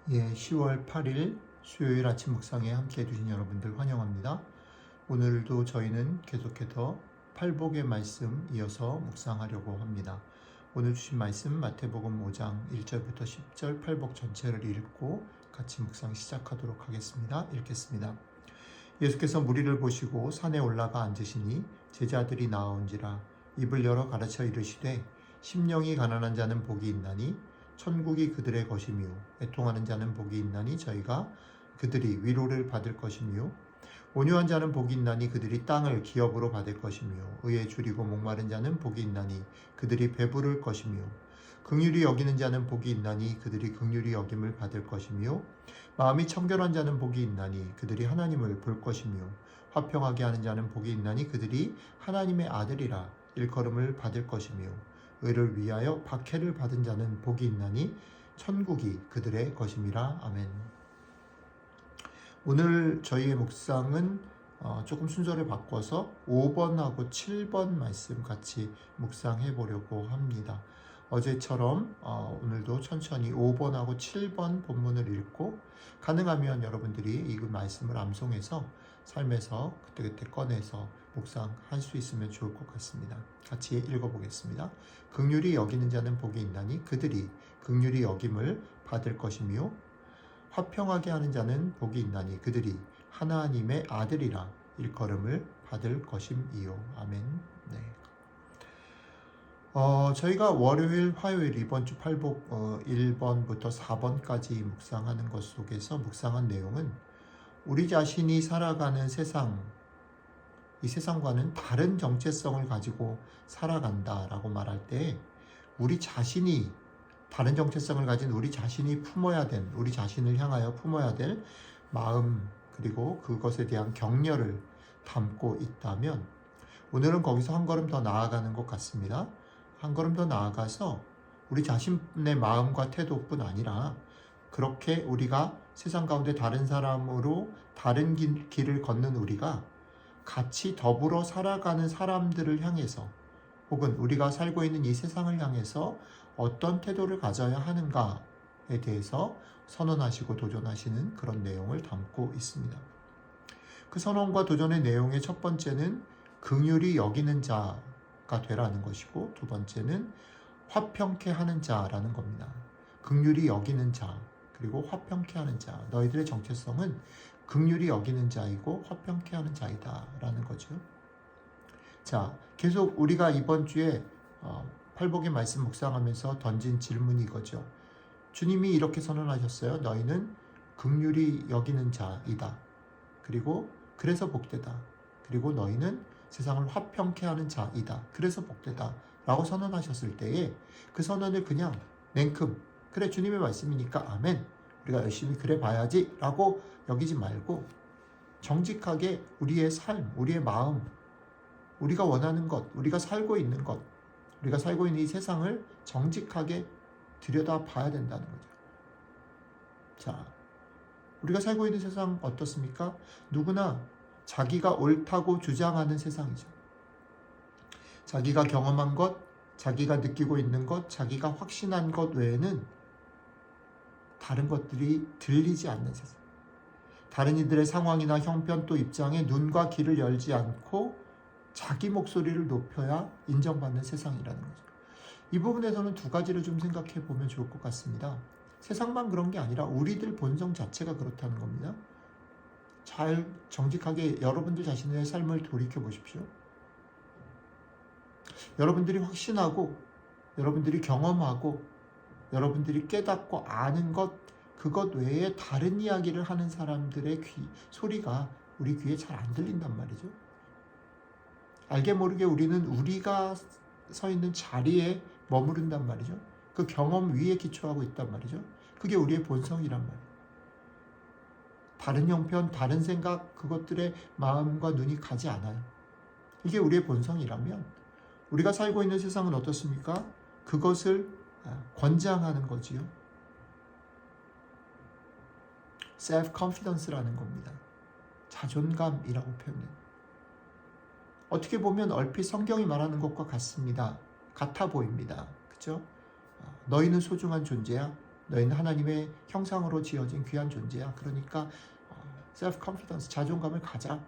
10월 8일 수요일 아침 묵상에 함께 해주신 여러분들 환영합니다. 오늘도 저희는 계속해서 팔복의 말씀 이어서 묵상하려고 합니다. 오늘 주신 말씀 마태복음 5장 1절부터 10절 팔복 전체를 읽고 같이 묵상 시작하도록 하겠습니다. 읽겠습니다. 예수께서 무리를 보시고 산에 올라가 앉으시니 제자들이 나아온지라 입을 열어 가르쳐 이르시되 심령이 가난한 자는 복이 있나니 천국이 그들의 것이며 애통하는 자는 복이 있나니 그들이 위로를 받을 것이며 온유한 자는 복이 있나니 그들이 땅을 기업으로 받을 것이며 의에 줄이고 목마른 자는 복이 있나니 그들이 배부를 것이며 긍휼히 여기는 자는 복이 있나니 그들이 긍휼히 여김을 받을 것이며 마음이 청결한 자는 복이 있나니 그들이 하나님을 볼 것이며 화평하게 하는 자는 복이 있나니 그들이 하나님의 아들이라 일컬음을 받을 것이며 의를 위하여 박해를 받은 자는 복이 있나니 천국이 그들의 것임이라. 아멘. 오늘 저희의 묵상은 조금 순서를 바꿔서 5번하고 7번 말씀 같이 묵상해 보려고 합니다. 어제처럼 오늘도 천천히 5번하고 7번 본문을 읽고 가능하면 여러분들이 이 말씀을 암송해서 삶에서 그때그때 꺼내서 묵상할 수 있으면 좋을 것 같습니다. 같이 읽어보겠습니다. 긍휼히 여기는 자는 복이 있나니 그들이 긍휼히 여김을 받을 것이며 화평하게 하는 자는 복이 있나니 그들이 하나님의 아들이라 일컬음을 받을 것임이요. 아멘. 네. 저희가 월요일, 화요일 이번 주 팔복 1번부터 4번까지 묵상하는 것 속에서 묵상한 내용은 우리 자신이 살아가는 세상, 이 세상과는 다른 정체성을 가지고 살아간다라고 말할 때 우리 자신이 다른 정체성을 가진 우리 자신이 우리 자신을 향하여 품어야 될 마음 그리고 그것에 대한 격려를 담고 있다면 오늘은 거기서 한 걸음 더 나아가는 것 같습니다. 한 걸음 더 나아가서 우리 자신의 마음과 태도뿐 아니라 그렇게 우리가 세상 가운데 다른 사람으로 다른 길을 걷는 우리가 같이 더불어 살아가는 사람들을 향해서 혹은 우리가 살고 있는 이 세상을 향해서 어떤 태도를 가져야 하는가에 대해서 선언하시고 도전하시는 그런 내용을 담고 있습니다. 그 선언과 도전의 내용의 첫 번째는 긍휼히 여기는 자가 되라는 것이고 두 번째는 화평케 하는 자라는 겁니다. 긍휼히 여기는 자 그리고 화평케 하는 자, 너희들의 정체성은 긍휼히 여기는 자이고 화평케 하는 자이다 라는 거죠. 자, 계속 우리가 이번 주에 팔복의 말씀 묵상하면서 던진 질문이 이거죠. 주님이 이렇게 선언하셨어요. 너희는 긍휼히 여기는 자이다. 그리고 그래서 복되다. 그리고 너희는 세상을 화평케 하는 자이다. 그래서 복되다. 라고 선언하셨을 때에 그 선언을 그냥 냉큼 그래 주님의 말씀이니까 아멘. 우리가 열심히 그래 봐야지 라고 여기지 말고 정직하게 우리의 삶, 우리의 마음, 우리가 원하는 것, 우리가 살고 있는 것, 우리가 살고 있는 이 세상을 정직하게 들여다 봐야 된다는 거죠. 자, 우리가 살고 있는 세상 어떻습니까? 누구나 자기가 옳다고 주장하는 세상이죠. 자기가 경험한 것, 자기가 느끼고 있는 것, 자기가 확신한 것 외에는 다른 것들이 들리지 않는 세상. 다른 이들의 상황이나 형편 또 입장에 눈과 귀를 열지 않고 자기 목소리를 높여야 인정받는 세상이라는 거죠. 이 부분에서는 두 가지를 좀 생각해 보면 좋을 것 같습니다. 세상만 그런 게 아니라 우리들 본성 자체가 그렇다는 겁니다. 잘 정직하게 여러분들 자신의 삶을 돌이켜 보십시오. 여러분들이 확신하고 여러분들이 경험하고 여러분들이 깨닫고 아는 것 그것 외에 다른 이야기를 하는 사람들의 소리가 우리 귀에 잘 안 들린단 말이죠. 알게 모르게 우리는 우리가 서 있는 자리에 머무른단 말이죠. 그 경험 위에 기초하고 있단 말이죠. 그게 우리의 본성이란 말이에요. 다른 형편, 다른 생각 그것들의 마음과 눈이 가지 않아요. 이게 우리의 본성이라면 우리가 살고 있는 세상은 어떻습니까? 그것을 권장하는 거지요. self-confidence라는 겁니다. 자존감이라고 표현해요. 어떻게 보면 얼핏 성경이 말하는 것과 같습니다. 같아 보입니다. 그렇죠? 너희는 소중한 존재야. 너희는 하나님의 형상으로 지어진 귀한 존재야. 그러니까 self confidence, 자존감을 가져.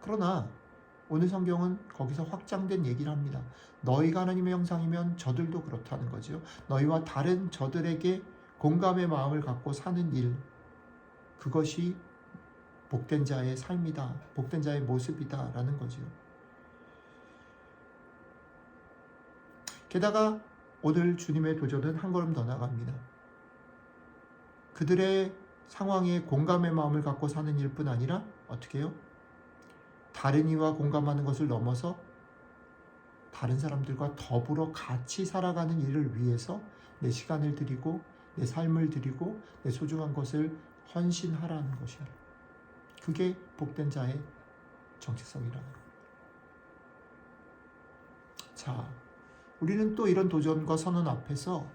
그러나 오늘 성경은 거기서 확장된 얘기를 합니다. 너희가 하나님의 형상이면 저들도 그렇다는 거죠. 너희와 다른 저들에게 공감의 마음을 갖고 사는 일, 그것이 복된 자의 삶이다. 복된 자의 모습이다. 라는 거죠. 게다가 오늘 주님의 도전은 한 걸음 더 나갑니다. 그들의 상황에 공감의 마음을 갖고 사는 일뿐 아니라 어떻게 해요? 다른 이와 공감하는 것을 넘어서 다른 사람들과 더불어 같이 살아가는 일을 위해서 내 시간을 드리고 내 삶을 드리고 내 소중한 것을 헌신하라는 것이야. 그게 복된 자의 정체성이라는 겁니다. 자, 우리는 또 이런 도전과 선언 앞에서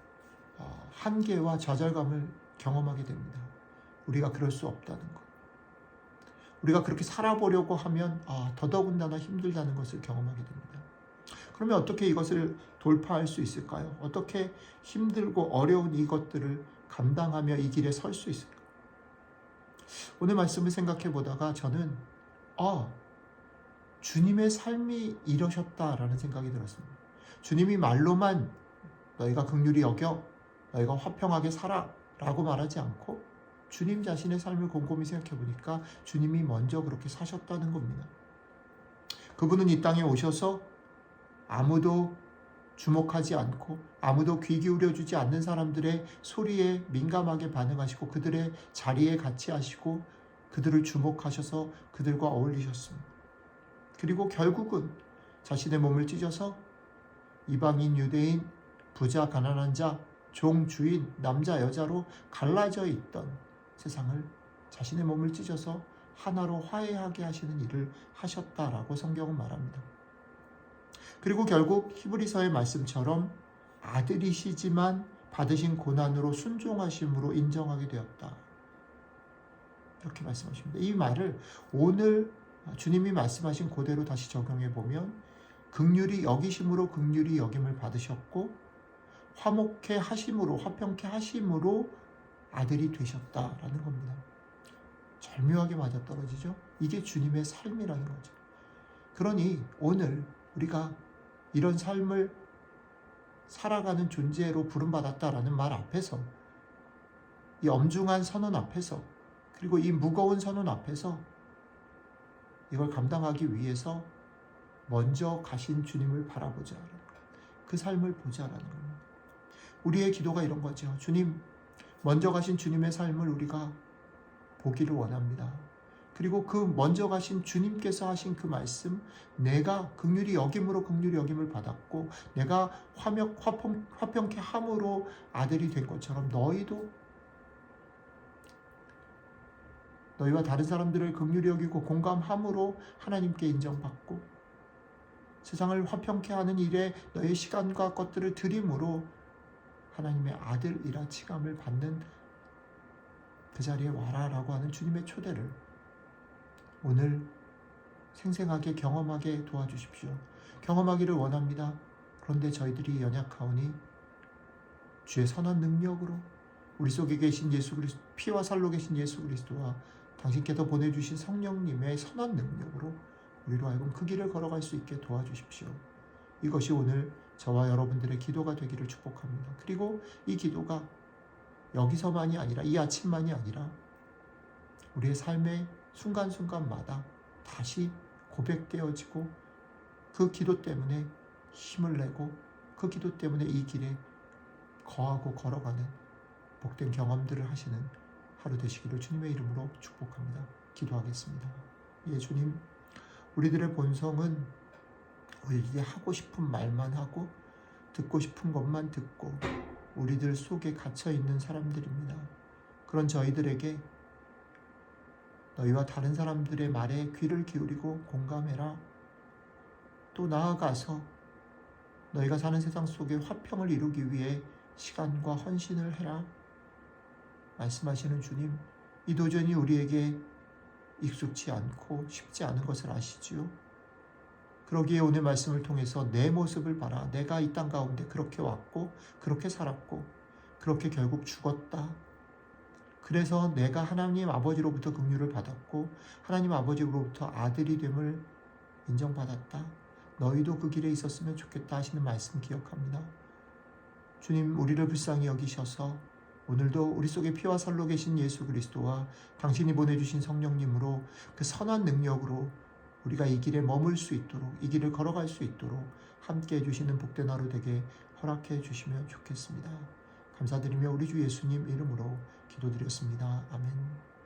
한계와 좌절감을 경험하게 됩니다. 우리가 그럴 수 없다는 것. 우리가 그렇게 살아보려고 하면 더더군다나 힘들다는 것을 경험하게 됩니다. 그러면 어떻게 이것을 돌파할 수 있을까요? 어떻게 힘들고 어려운 이것들을 감당하며 이 길에 설 수 있을까요? 오늘 말씀을 생각해 보다가 저는 주님의 삶이 이러셨다라는 생각이 들었습니다. 주님이 말로만 너희가 긍휼히 여겨, 너희가 화평하게 살아 라고 말하지 않고 주님 자신의 삶을 곰곰이 생각해 보니까 주님이 먼저 그렇게 사셨다는 겁니다. 그분은 이 땅에 오셔서 아무도 주목하지 않고 아무도 귀 기울여 주지 않는 사람들의 소리에 민감하게 반응하시고 그들의 자리에 같이 하시고 그들을 주목하셔서 그들과 어울리셨습니다. 그리고 결국은 자신의 몸을 찢어서 이방인, 유대인, 부자, 가난한 자, 종, 주인, 남자, 여자로 갈라져 있던 세상을 자신의 몸을 찢어서 하나로 화해하게 하시는 일을 하셨다라고 성경은 말합니다. 그리고 결국 히브리서의 말씀처럼 아들이시지만 받으신 고난으로 순종하심으로 인정하게 되었다. 이렇게 말씀하십니다. 이 말을 오늘 주님이 말씀하신 그대로 다시 적용해 보면 긍휼히 여기심으로 긍휼히 여김을 받으셨고 화목해 하심으로 화평케 하심으로 아들이 되셨다라는 겁니다. 절묘하게 맞아떨어지죠. 이게 주님의 삶이라는 거죠. 그러니 오늘 우리가 이런 삶을 살아가는 존재로 부름받았다라는 말 앞에서 이 엄중한 선언 앞에서 그리고 이 무거운 선언 앞에서 이걸 감당하기 위해서 먼저 가신 주님을 바라보자. 그 삶을 보자라는 겁니다. 우리의 기도가 이런 거죠. 주님, 먼저 가신 주님의 삶을 우리가 보기를 원합니다. 그리고 그 먼저 가신 주님께서 하신 그 말씀, 내가 긍휼히 여김으로 긍휼히 여김을 받았고 내가 화평케 함으로 아들이 된 것처럼 너희도 너희와 다른 사람들을 긍휼히 여기고 공감함으로 하나님께 인정받고 세상을 화평케 하는 일에 너의 시간과 것들을 드림으로 하나님의 아들이라 칭함을 받는 그 자리에 와라라고 하는 주님의 초대를 오늘 생생하게 경험하게 도와주십시오. 경험하기를 원합니다. 그런데 저희들이 연약하오니 주의 선한 능력으로 우리 속에 계신 예수 그리스도, 피와 살로 계신 예수 그리스도와 당신께서 보내주신 성령님의 선한 능력으로 우리로 하여금 그 길을 걸어갈 수 있게 도와주십시오. 이것이 오늘 저와 여러분들의 기도가 되기를 축복합니다. 그리고 이 기도가 여기서만이 아니라 이 아침만이 아니라 우리의 삶의 순간순간마다 다시 고백되어지고 그 기도 때문에 힘을 내고 그 기도 때문에 이 길에 거하고 걸어가는 복된 경험들을 하시는 하루 되시기를 주님의 이름으로 축복합니다. 기도하겠습니다. 예, 주님, 우리들의 본성은 우리에게 하고 싶은 말만 하고 듣고 싶은 것만 듣고 우리들 속에 갇혀있는 사람들입니다. 그런 저희들에게 너희와 다른 사람들의 말에 귀를 기울이고 공감해라. 또 나아가서 너희가 사는 세상 속에 화평을 이루기 위해 시간과 헌신을 해라. 말씀하시는 주님, 이 도전이 우리에게 익숙치 않고 쉽지 않은 것을 아시지요. 그러기에 오늘 말씀을 통해서 내 모습을 봐라. 내가 이 땅 가운데 그렇게 왔고 그렇게 살았고 그렇게 결국 죽었다. 그래서 내가 하나님 아버지로부터 긍휼을 받았고 하나님 아버지로부터 아들이 됨을 인정받았다. 너희도 그 길에 있었으면 좋겠다 하시는 말씀 기억합니다. 주님, 우리를 불쌍히 여기셔서 오늘도 우리 속에 피와 살로 계신 예수 그리스도와 당신이 보내주신 성령님으로 그 선한 능력으로 우리가 이 길에 머물 수 있도록, 이 길을 걸어갈 수 있도록 함께 해주시는 복된 하루 되게 허락해 주시면 좋겠습니다. 감사드리며 우리 주 예수님 이름으로 기도드렸습니다. 아멘.